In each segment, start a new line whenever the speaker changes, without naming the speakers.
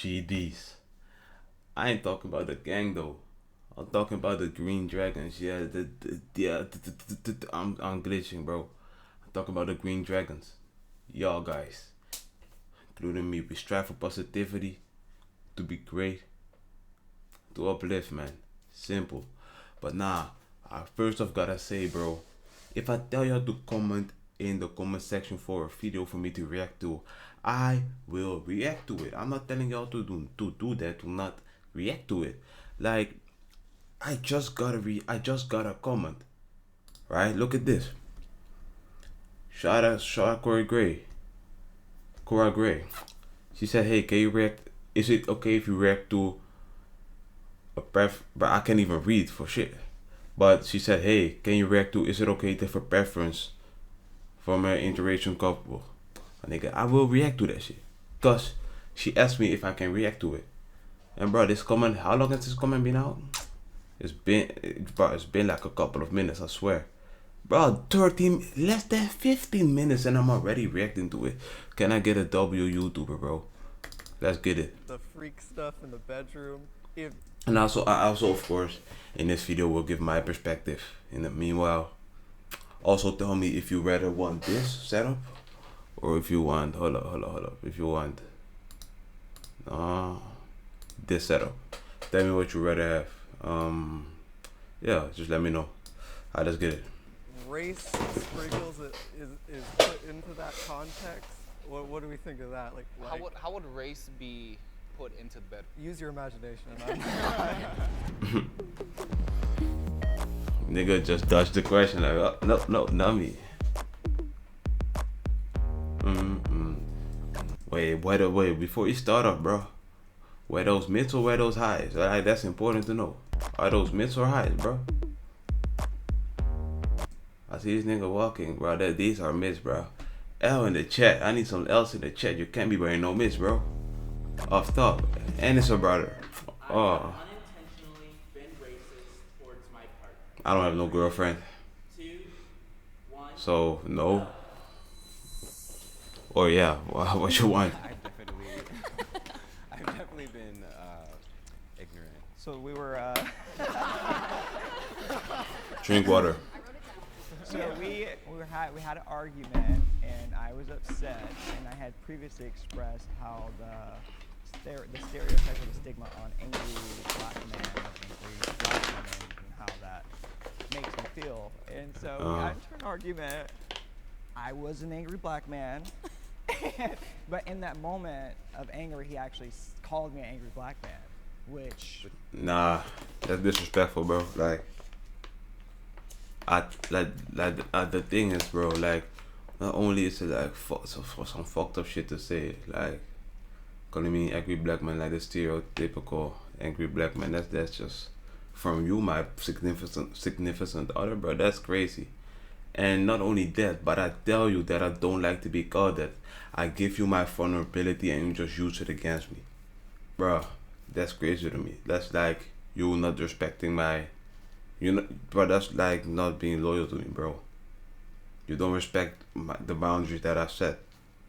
GDs. I ain't talking about the gang though. I'm talking about the Green Dragons. Yeah, I'm glitching, bro. I'm talking about the Green Dragons. Y'all guys, including me, we strive for positivity, to be great, to uplift, man. Simple. But nah, I first off gotta say, bro, if I tell y'all to comment in the comment section for a video for me to react to, I will react to it. I'm not telling y'all to do that, to not react to it. Like, I just got a comment. Right? Look at this. Shout out Cora Gray. She said, "Hey, can you react? Is it okay if you react to a But I can't even read for shit. But she said, "Hey, can you react to? Is it okay to have a preference from an interracial couple?" And nigga, I will react to that shit, cause she asked me if I can react to it. And bro, this comment, how long has this comment been out? It's been like a couple of minutes, I swear. Bro, 13, less than 15 minutes and I'm already reacting to it. Can I get a W YouTuber, bro? Let's get it.
The freak stuff in the bedroom.
And I also, of course, in this video will give my perspective. In the meanwhile, also tell me if you rather want this setup or if you want, hold up. If you want this setup. Tell me what you rather have. Yeah, just let me know. Alright, let's get it.
Race sprinkles is put into that context. What do we think of that? Like
how would race be put into the bed?
Use your imagination.
Nigga just dodged the question like, oh, no, not me. Wait, before you start off, bro. Were those mids or were those highs? Alright, that's important to know. Are those mids or highs, bro? I see this nigga walking, bro. These are mids, bro. L in the chat. I need some L's in the chat. You can't be wearing no mids, bro. Off top. And it's a brother. Oh. I don't have no girlfriend. So, no. Or yeah, what you want?
I've definitely been ignorant.
So we were.
Drink water.
So we had an argument, and I was upset, and I had previously expressed how the stereotype of the stigma on angry black men, angry black women, and how that makes me feel. And so we got into an argument. I was an angry black man, but in that moment of anger, he actually called me an angry black man, which.
Nah, that's disrespectful, bro. Like, the thing is, bro, like, not only is it like for some fucked up shit to say, like calling me angry black man, like the stereotypical angry black man. That's just from you, my significant other, bro. That's crazy. And not only that, but I tell you that I don't like to be called that. I give you my vulnerability and you just use it against me, bro. That's crazy to me. That's like you not respecting my. Bro, that's like not being loyal to me, bro. You don't respect the boundaries that I set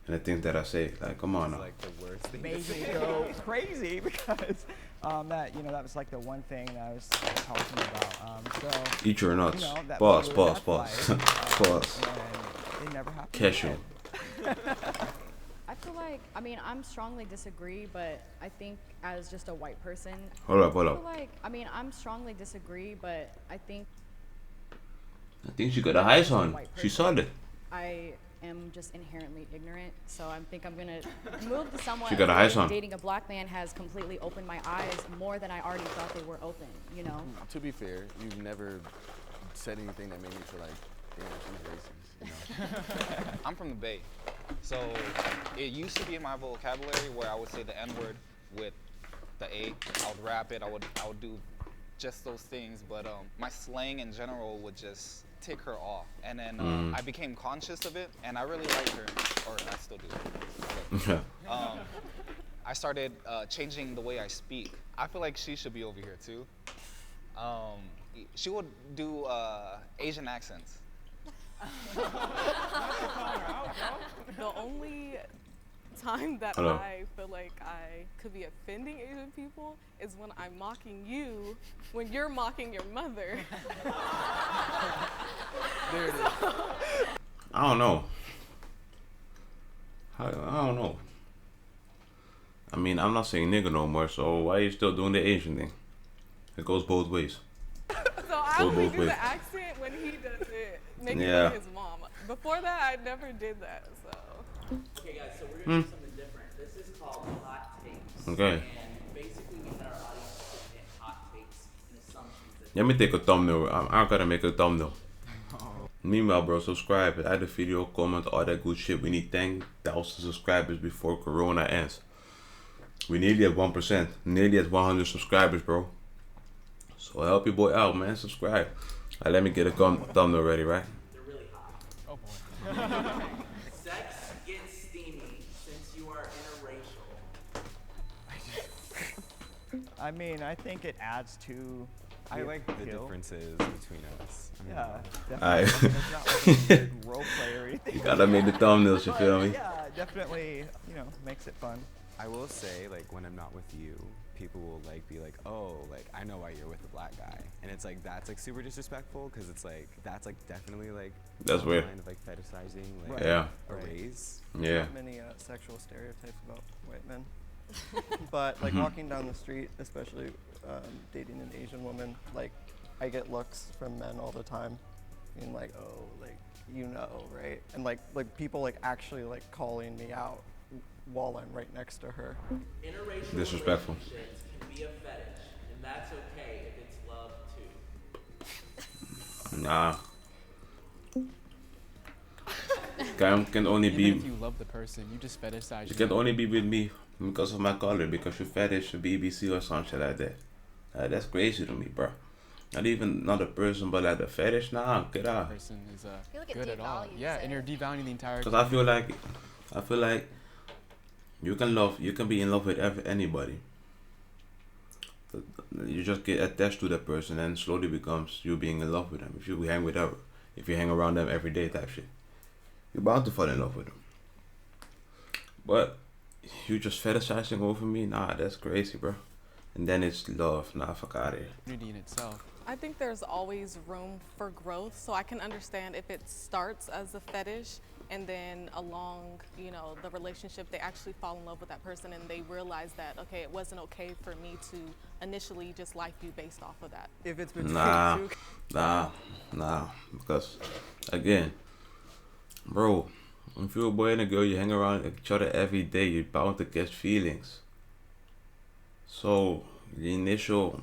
and the things that I say. Like, come on now.
It's like the worst thing.
Made me go crazy because that was like the one thing that I was talking about. So
eat your nuts.
that
Pause.
blew that
Pause.
flight,
Pause.
and it never happened.
Cashew.
again.
I feel like, I'm strongly disagree, but I think as just a white person,
Hold
I
up.
feel like, I'm strongly disagree, but I think
I think she got the highs on. She saw it.
I am just inherently ignorant, so I think I'm gonna move to someone.
She got a highs on.
Dating a black man has completely opened my eyes more than I already thought they were open. You know.
To be fair, you've never said anything that made me feel like, damn, she's racist. You know?
I'm from the Bay, so it used to be in my vocabulary where I would say the N-word with the A. I would rap it. I would do just those things, but my slang in general would just tick her off. And then I became conscious of it, and I really liked her, or I still do. I started changing the way I speak. I feel like she should be over here too. She would do Asian accents.
The only
time that
Hello.
I feel like I could be offending Asian people is when I'm mocking you when you're mocking your mother.
There it is.
I don't know. I don't know. I mean, I'm not saying nigga no more, so why are you still doing the Asian thing? It goes both ways.
So I
Go
only
both
do
ways.
the accent when he does it, making
Yeah.
his mom. Before that, I never did that, so.
Okay, guys, so we're gonna do something different. This is called hot takes.
Okay.
And basically, we had our audience submit hot takes and assumptions that
Let me take a thumbnail. I gotta make a thumbnail. Meanwhile, bro, subscribe, add a video, comment, all that good shit. We need 10,000 subscribers before Corona ends. We nearly at 1%. Nearly at 100 subscribers, bro. So help your boy out, man. Subscribe. Alright, let me get a thumbnail ready, right?
they're really hot.
Oh boy.
Sex gets steamy since you are interracial.
I mean, I think it adds to.
I like the
appeal.
differences between us. I mean,
Yeah,
Alright.
definitely. It's not like a weird role play or anything.
You gotta make the thumbnails, you
But,
feel me?
Yeah, definitely. Makes it fun.
I will say, like, when I'm not with you, people will like be like, "Oh, like I know why you're with the black guy," and it's like that's like super disrespectful because it's like that's like definitely like
That's weird.
kind of like fetishizing like
Right.
Yeah.
a
Right.
race.
Yeah.
Not many sexual stereotypes about white men. But like walking down the street, especially dating an Asian woman, like I get looks from men all the time, being like, "Oh, like right?" And like people like actually like calling me out while I'm right next to her.
Interracial
Disrespectful.
relationships can be a fetish, and that's okay if it's love too.
Nah. Can only
Even
be.
if you love the person, you just fetishize.
You can only be with me because of my color, because you're fetish or BBC or some shit like that. That's crazy to me, bro. Not even not a person, but like a fetish. Nah, get out.
person is
feel like it
good at all.
devalues
Yeah, and
it.
you're devaluing the entire.
Because I feel like you can be in love with anybody. You just get attached to that person, and slowly becomes you being in love with them. If you hang around them every day, type shit, you're bound to fall in love with them. But you just fetishizing over me, nah, that's crazy, bro. And then it's love, nah, fuck out of here.
Community in itself.
I think there's always room for growth, so I can understand if it starts as a fetish and then along, the relationship, they actually fall in love with that person and they realize that, okay, it wasn't okay for me to initially just like you based off of that.
If it's between
Nah,
two,
nah, because again, bro, if you're a boy and a girl, you hang around each other every day, you're bound to catch feelings. So the initial,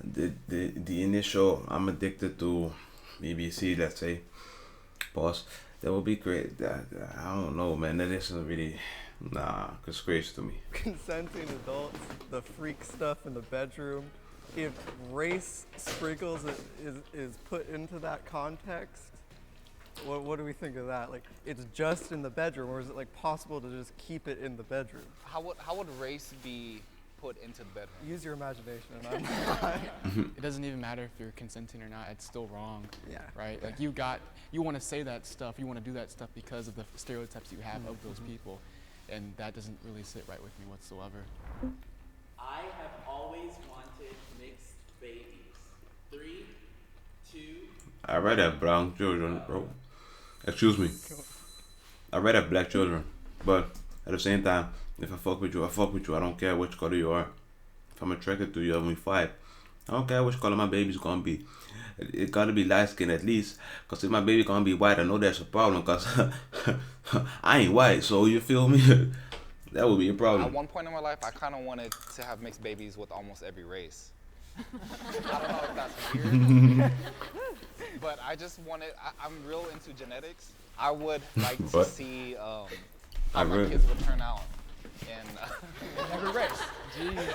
the initial, I'm addicted to BBC, let's say, pause. That would be great. I don't know, man. That isn't really, it's crazy to me.
consenting adults, the freak stuff in the bedroom. If race sprinkles is put into that context, what do we think of that? Like, it's just in the bedroom, or is it like possible to just keep it in the bedroom?
How would race be put into the bedroom?
Use your imagination, and I'm not.
It doesn't even matter if you're consenting or not. It's still wrong.
Yeah.
Right. Like you want to say that stuff. You want to do that stuff because of the stereotypes you have of those people, and that doesn't really sit right with me whatsoever.
I have always wanted mixed babies. 3, 2.
I rather have brown children, bro. Excuse me. I rather have black children, but at the same time, if I fuck with you, I fuck with you. I don't care which color you are. If I'm attracted to you, I'm 5. I don't care which color my baby's gonna be. It gotta be light skin at least. Cause if my baby gonna be white, I know that's a problem. Cause I ain't white, so you feel me? That would be a
At
problem.
one point in my life, I kind of wanted to have mixed babies with almost every race. I don't know if that's weird, but I just wanted. I'm real into genetics. I would like to
What?
see
I
how my
really-
kids would turn out. And
Every race. Jeez.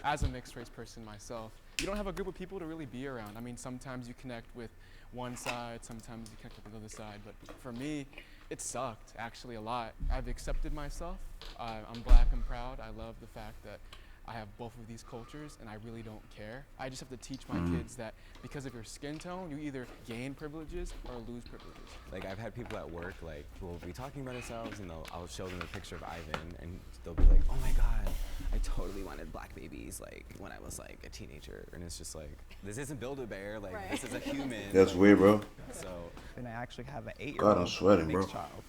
As a mixed race person myself, you don't have a group of people to really be around. I mean, sometimes you connect with one side, sometimes you connect with the other side. But for me, it sucked actually a lot. I've accepted myself. I'm black and proud. I love the fact that I have both of these cultures and I really don't care. I just have to teach my kids that because of your skin tone, you either gain privileges or lose privileges.
Like I've had people at work like who will be talking about themselves and I'll show them a picture of Ivan and they'll be like, oh my God, I totally wanted black babies like when I was like a teenager. And it's just like, this isn't Build-A-Bear, like
Right.
this is a human.
That's
like,
weird, bro.
So.
And I actually have an 8-year-old
God, I'm sweating, bro.
mixed child.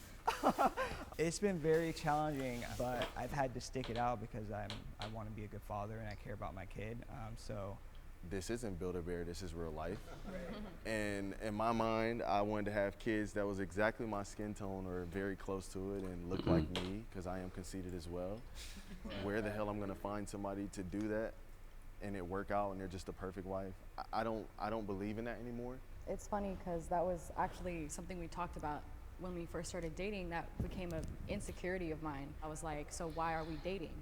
It's been very challenging, but I've had to stick it out because I want to be a good father and I care about my kid. So
This isn't Build-A-Bear, this is real life. And in my mind, I wanted to have kids that was exactly my skin tone or very close to it and look like me, because I am conceited as well. Where the hell I'm gonna find somebody to do that and it work out and they're just the perfect wife? I don't believe in that anymore.
It's funny because that was actually something we talked about when we first started dating. That became an insecurity of mine. I was like, so why are we dating?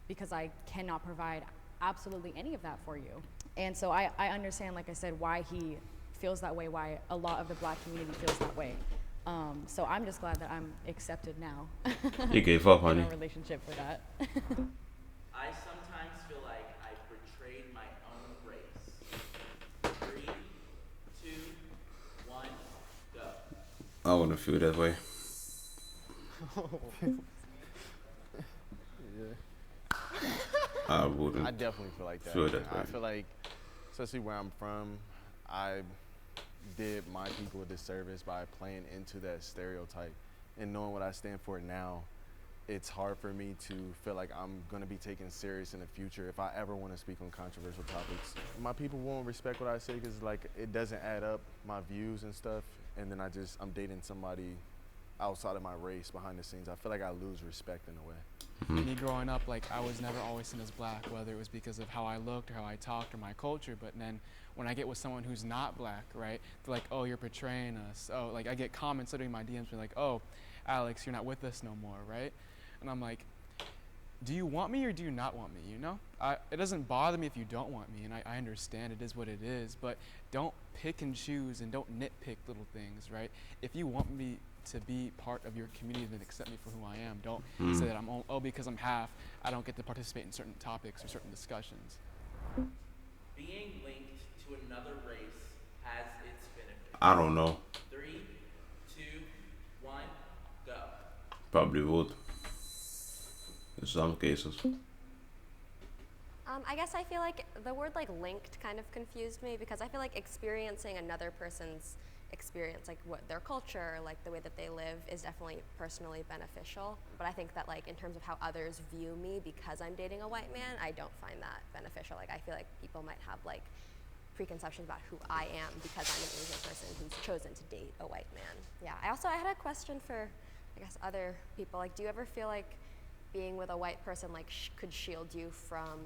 Because I cannot provide absolutely any of that for you. And so I understand, like I said, why he feels that way, why a lot of the black community feels that way. So I'm just glad that I'm accepted now.
You gave up, honey.
In a relationship for that.
I sometimes feel like I betrayed my own race. 3, 2, 1, go.
I wouldn't feel that way. I wouldn't.
I definitely feel like that.
Feel that
I
way.
feel like, especially where I'm from, I did my people a disservice by playing into that stereotype. And knowing what I stand for now, it's hard for me to feel like I'm going to be taken serious in the future if I ever want to speak on controversial topics. My people won't respect what I say because like it doesn't add up, my views and stuff. And then I'm dating somebody outside of my race behind the scenes. I feel like I lose respect in a way.
Me growing up, like I was never always seen as black, whether it was because of how I looked or how I talked or my culture. But then when I get with someone who's not black, right, they're like, oh, you're betraying us. Oh, like I get comments literally in my DMs being like, oh, Alex, you're not with us no more, right? And I'm like, do you want me or do you not want me, you know? It doesn't bother me if you don't want me, and I understand it is what it is, but don't pick and choose and don't nitpick little things, right? If you want me to be part of your community, then accept me for who I am. Don't say that because I'm half, I don't get to participate in certain topics or certain discussions.
Being linked to another race has its benefits.
I don't know.
3, 2, 1, go.
Probably would. In some cases.
I guess I feel like the word like linked kind of confused me because I feel like experiencing another person's experience, like what their culture, like the way that they live, is definitely personally beneficial. But I think that like in terms of how others view me because I'm dating a white man, I don't find that beneficial. Like I feel like people might have like preconceptions about who I am because I'm an Asian person who's chosen to date a white man. Yeah, I had a question for, I guess, other people. Like, do you ever feel like being with a white person like could shield you from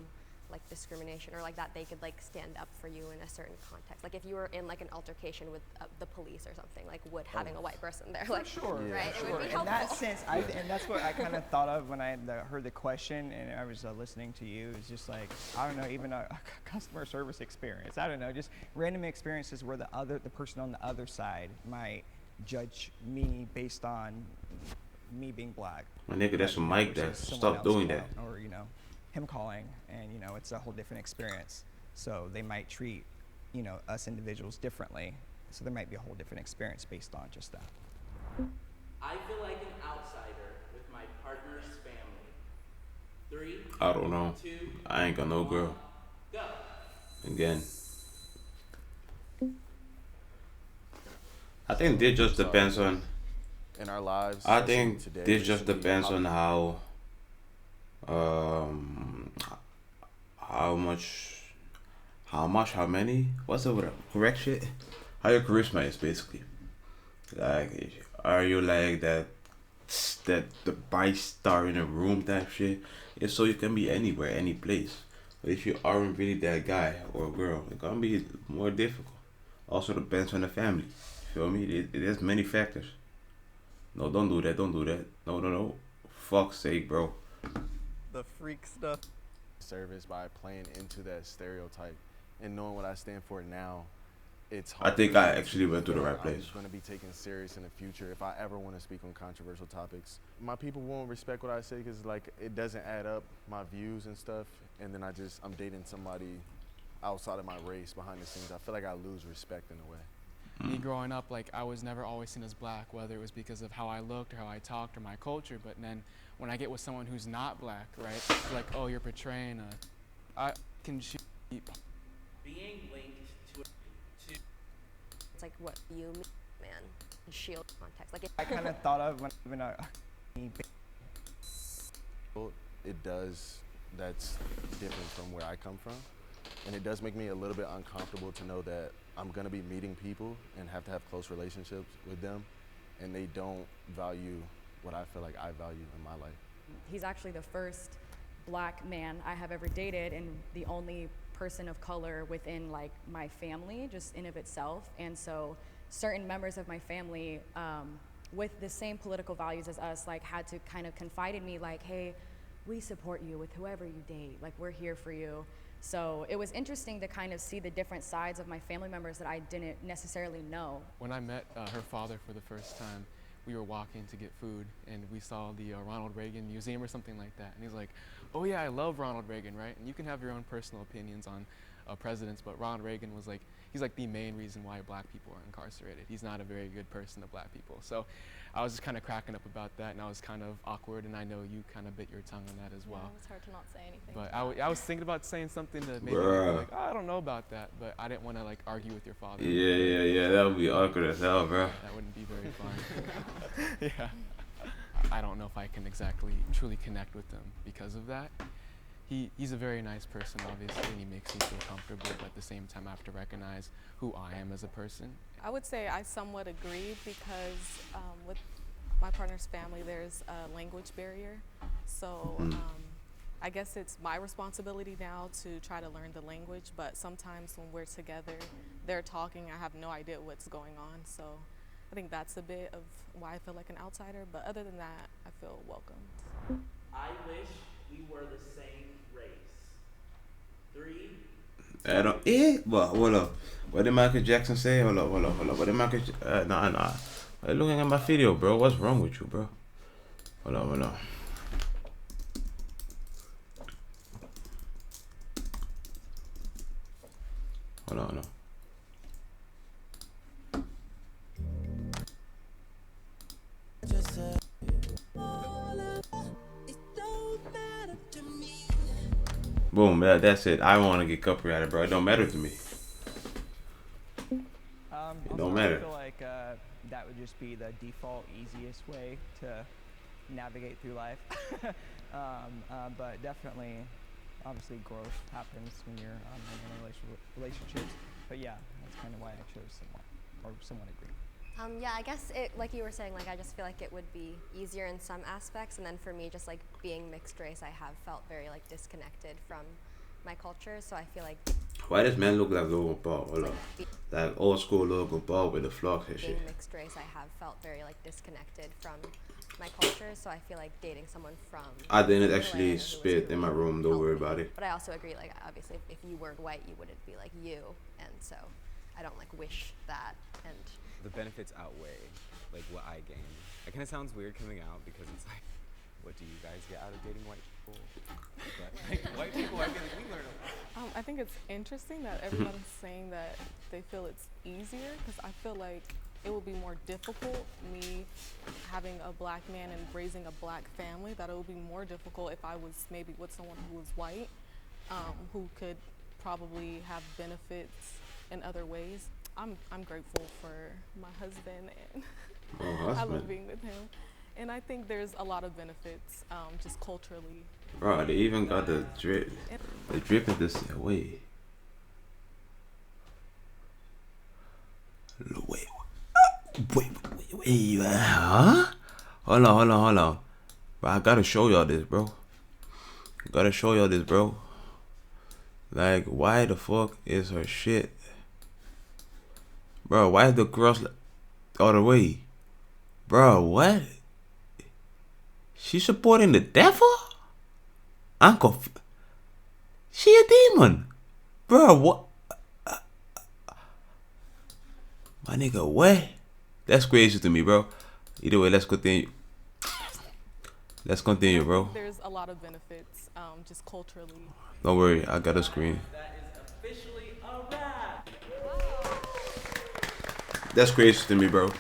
like discrimination, or like that they could like stand up for you in a certain context? Like if you were in like an altercation with the police or something, like would having a white person there, like
sure,
right,
sure.
it would be helpful.
In that sense, and that's what I kind of thought of when I heard the question and I was listening to you. It's just like, I don't know, even a customer service experience. I don't know, just random experiences where the person on the other side might judge me based on me being black.
My nigga, that's a mic there. Stop doing that.
Or, you know, him calling, and, you know, it's a whole different experience. So they might treat, you know, us individuals differently. So there might be a whole different experience based on just that.
I feel like an outsider with my partner's family. 3,
I don't know.
2,
I ain't got no
1,
girl.
go.
Again. I think this just depends on.
In our lives,
I think
today,
this just
recently,
depends on how many, what's the word, correct shit? How your charisma is, basically. Like, are you like that the bright star in a room type shit? If so, you can be anywhere, any place. But if you aren't really that guy or girl, it's gonna be more difficult. Also depends on the family. Feel me? There's many factors. No, don't do that. No. Fuck's sake, bro.
The freak stuff.
Service by playing into that stereotype and knowing what I stand for now, it's
I
hard.
think
for
I
me
actually went to the
feel
right
like
place.
I'm going to be taken serious in the future if I ever want to speak on controversial topics. My people won't respect what I say because like it doesn't add up, my views and stuff. And then I'm dating somebody outside of my race behind the scenes. I feel like I lose respect in a way.
Me growing up, like I was never always seen as black, whether it was because of how I looked or how I talked or my culture. But then when I get with someone who's not black, right, it's like, oh, you're portraying I can shoot.
Being linked to
It's like what you mean, man. Shield context. Like
I kind of thought of when I.
It does, that's different from where I come from. And it does make me a little bit uncomfortable to know that I'm gonna be meeting people and have to have close relationships with them, and they don't value what I feel like I value in my life.
He's actually the first black man I have ever dated and the only person of color within like my family just in of itself. And so certain members of my family with the same political values as us like had to kind of confide in me like, hey, we support you with whoever you date, like we're here for you. So it was interesting to kind of see the different sides of my family members that I didn't necessarily know.
When I met her father for the first time, we were walking to get food and we saw the Ronald Reagan Museum or something like that. And he's like, oh yeah, I love Ronald Reagan, right? And you can have your own personal opinions on presidents, but Ronald Reagan was like, he's like the main reason why black people are incarcerated. He's not a very good person to black people. So I was just kind of cracking up about that, and I was kind of awkward, and I know you kind of bit your tongue on that as well.
Yeah, it's hard to not say anything.
But I was thinking about saying something to maybe like, oh, I don't know about that, but I didn't want to like argue with your father.
Yeah. That would be awkward as hell, bro.
That wouldn't be very fun. Yeah. I don't know if I can exactly truly connect with him because of that. He's a very nice person, obviously, and he makes me feel comfortable, but at the same time, I have to recognize who I am as a person.
I would say I somewhat agree because with my partner's family, there's a language barrier. So I guess it's my responsibility now to try to learn the language, but sometimes when we're together, they're talking, I have no idea what's going on. So I think that's a bit of why I feel like an outsider, but other than that, I feel welcomed.
I wish we were the same race. 3.
I don't. Well, hold up. What did Michael Jackson say? Hold up. What did Michael? Nah. Why you looking at my video, bro? What's wrong with you, bro? Hold on. Boom, that's it. I want to get copyrighted, bro. It don't matter to me. It don't matter.
I feel like that would just be the default easiest way to navigate through life. But definitely, obviously, growth happens when you're in relationships. But yeah, that's kind of why I chose somewhat agree.
Yeah, I guess it, like you were saying, like I just feel like it would be easier in some aspects, and then for me, just like being mixed race, I have felt very like disconnected from my culture. So I feel like
why does man look like Logan Paul? Hold on. Like old school Logan Paul with the flocks and shit.
Being mixed race, I have felt very like disconnected from my culture. So I feel like dating someone from
I didn't actually spit in my room. Don't worry about it.
But I also agree, like obviously, if you weren't white, you wouldn't be like you, and so I don't like wish that. And
The benefits outweigh like what I gain. It kind of sounds weird coming out because it's like, what do you guys get out of dating white people? But like, white people, I feel like we learn a lot.
I think it's interesting that everybody's saying that they feel it's easier because I feel like it would be more difficult me having a black man and raising a black family, that it would be more difficult if I was maybe with someone who was white, who could probably have benefits in other ways. I'm grateful for my husband, and I love being with him. And I think there's a lot of benefits, just culturally.
Bro, they even got the drip. The drip is this way. Wait, huh? Hold on. Bro, I gotta show y'all this, bro. Like, why the fuck is her shit? Bro, why is the cross all the way? Bro, what? She supporting the devil? I'm confused. She a demon. Bro, what? My nigga, what? That's crazy to me, bro. Either way, let's continue. Let's continue, bro.
There's a lot of benefits, just culturally.
Don't worry, I got a screen.
That is officially a wrap.
That's crazy to me, bro.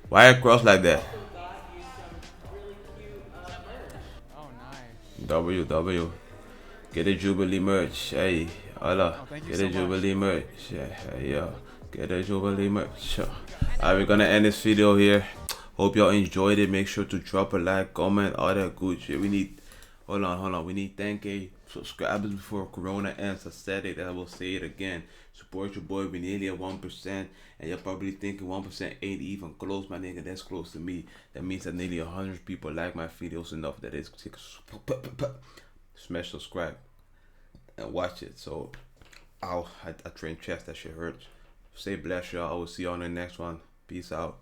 Why it cross like that?
Also got you some really cute merch.
Oh, nice.
WW. Get a Jubilee merch. Hey, hola.
Oh, thank you
Get
so
a
much.
Jubilee merch. Yeah, hey, yo. Get a Jubilee merch. Alright, we're gonna end this video here. Hope y'all enjoyed it. Make sure to drop a like, comment, all that good shit. We need, hold on. We need 10K subscribers before Corona ends. I said it, I will say it again. Support your boy. We nearly at 1%. And you're probably thinking 1% ain't even close, my nigga. That's close to me. That means that nearly 100 people like my videos enough that it's smash subscribe and watch it. So, I train chest. That shit hurts. Stay blessed, y'all. I will see you on the next one. Peace out.